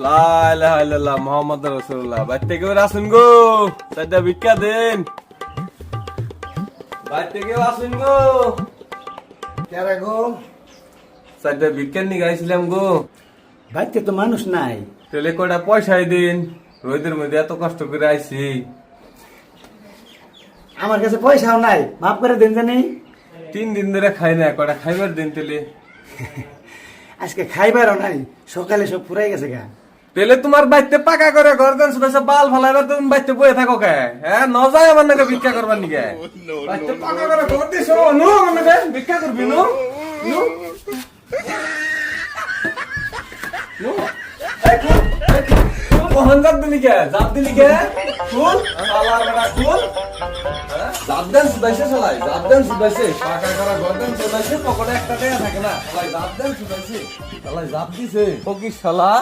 লা ইলাহা ইল্লাল্লাহ মুহাম্মাদুর রাসূলুল্লাহ। বাইতে কেউ আসুন গো, চারটা ভিক্ষা দেন। বাইতে কেউ আসুন গো, কেরা গো? চারটা ভিক্ষা নিয়ে গাইছিলাম গো। বাড়িতে তো মানুষ নাই। তাহলে কয়টা পয়সাই দিন, রোদের মধ্যে এত কষ্ট করে আইছি। আমার কাছে পয়সাও নাই, মাফ করে দেন জানি। 3 দিন ধরে খাই না, কয়টা খাইবার দিন তেলে। আজকে খাইবারও নাই, সকালে সব পুরাই গেছে গা। তেলে তোমার বাইতে পাকা করে ঘর দেন, শুধু বাল ফালাইবার তুমি বাইতে বয়ে থাকো কে? হ্যাঁ ন যায় আমার নাকি ভিক্ষা করবার নিকে? বাইতে পাকা করে ঘর দিছো, নু আমার নাকি ভিক্ষা করবি নু? নু নু এই খুল, কখন জাপ দিলি কে? জাপ দিলি কে? খুল, শালার বেটা খুল। জাপ দেন সুদাইছে শালাই, জাপ দেন সুদাইছে। পাকা করা ঘর দেন সুদাইছে, পকেটে একটা টাকা থাকে না। শালাই জাপ দেন সুদাইছে, শালাই জাপ দিছে। ফকির শালা।